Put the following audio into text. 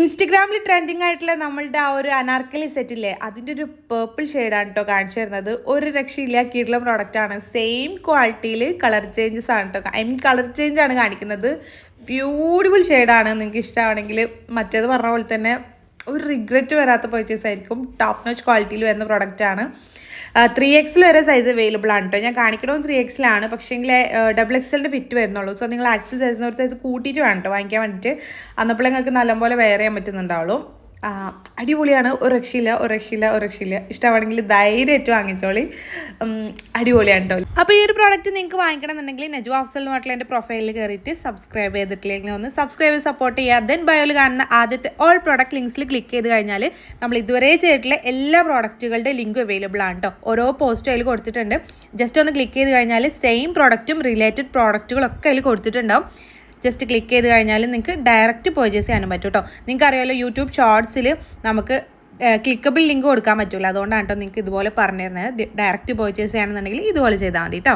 ഇൻസ്റ്റഗ്രാമിൽ ട്രെൻഡിങ് ആയിട്ടുള്ള നമ്മളുടെ ആ ഒരു അനാർക്കലി സെറ്റില്ലേ, അതിൻ്റെ ഒരു പേർപ്പിൾ ഷെയ്ഡാണ് കേട്ടോ കാണിച്ചു തരുന്നത്. ഒരു രക്ഷയില്ല, കിടിലം പ്രോഡക്റ്റാണ്. സെയിം ക്വാളിറ്റിയിൽ കളർ ചേഞ്ചസ് ആണ് കേട്ടോ. ഐ മീൻ കളർ ചേഞ്ച് ആണ് കാണിക്കുന്നത്. ബ്യൂട്ടിഫുൾ ഷെയ്ഡാണ്. നിങ്ങൾക്ക് ഇഷ്ടമാണെങ്കിൽ മറ്റേത് പറഞ്ഞ പോലെ തന്നെ ഒരു റിഗ്രറ്റ് വരാത്ത പർച്ചേസ് ആയിരിക്കും. ടോപ്പ് നോച്ച് ക്വാളിറ്റിയിൽ വരുന്ന പ്രോഡക്റ്റാണ്. 3X വരെ സൈസ് അവൈലബിൾ ആണ് കേട്ടോ. ഞാൻ കാണിക്കണത് 3Xലാണ്, പക്ഷേങ്കിൽ XXLൻ്റെ ഫിറ്റ് വരുന്നുള്ളൂ. സോ നിങ്ങൾ ആക്സൽ സൈസിന് ഒരു സൈസ് കൂട്ടിയിട്ട് വേണം കേട്ടോ വാങ്ങിക്കാൻ വേണ്ടിയിട്ട്. അന്നപ്പോൾ നിങ്ങൾക്ക് നല്ലപോലെ വെയർ ചെയ്യാൻ പറ്റുന്നുണ്ടാവുള്ളൂ. അടിപൊളിയാണ്. ഒരു രക്ഷയില്ല. ഇഷ്ടമാണെങ്കിൽ ധൈര്യമായിട്ട് വാങ്ങിച്ചോളി. അടിപൊളിയാണ് കേട്ടോ. അപ്പോൾ ഈ ഒരു പ്രോഡക്റ്റ് നിങ്ങൾക്ക് വാങ്ങിക്കണമെന്നുണ്ടെങ്കിൽ നജു അഫ്സൽ എന്ന് പറഞ്ഞിട്ടുള്ള എൻ്റെ പ്രൊഫൈലിൽ കയറിയിട്ട് സബ്സ്ക്രൈബ് ചെയ്തിട്ടില്ലെങ്കിൽ ഒന്ന് സബ്സ്ക്രൈബ് ചെയ്ത് സപ്പോർട്ട് ചെയ്യുക. ദെൻ ബയോയിൽ കാണുന്ന ആദ്യത്തെ ഓൾ പ്രോഡക്റ്റ് ലിങ്ക്സിൽ ക്ലിക്ക് ചെയ്ത് കഴിഞ്ഞാൽ നമ്മൾ ഇതുവരെ ചെയ്തിട്ടുള്ള എല്ലാ പ്രോഡക്റ്റുകളുടെ ലിങ്കും അവൈലബിൾ ആണ് കേട്ടോ. ഓരോ പോസ്റ്റും അതിൽ കൊടുത്തിട്ടുണ്ട്. ജസ്റ്റ് ഒന്ന് ക്ലിക്ക് ചെയ്ത് കഴിഞ്ഞാൽ സെയിം പ്രോഡക്റ്റും റിലേറ്റഡ് പ്രോഡക്റ്റുകളൊക്കെ അതിൽ കൊടുത്തിട്ടുണ്ടാവും. ജസ്റ്റ് ക്ലിക്ക് ചെയ്ത് കഴിഞ്ഞാൽ നിങ്ങൾക്ക് ഡയറക്റ്റ് പർച്ചേസ് ചെയ്യാനും പറ്റും കേട്ടോ. നിങ്ങൾക്ക് അറിയാമല്ലോ, യൂട്യൂബ് ഷോർട്സിൽ നമുക്ക് ക്ലിക്കബിൾ ലിങ്ക് കൊടുക്കാൻ പറ്റില്ല. അതുകൊണ്ടാണ് കേട്ടോ നിങ്ങൾക്ക് ഇതുപോലെ പറഞ്ഞു തരുന്നത്. ഡയറക്റ്റ് പർച്ചേസ് ചെയ്യണമെന്നുണ്ടെങ്കിൽ ഇതുപോലെ ചെയ്താൽ മതി കേട്ടോ.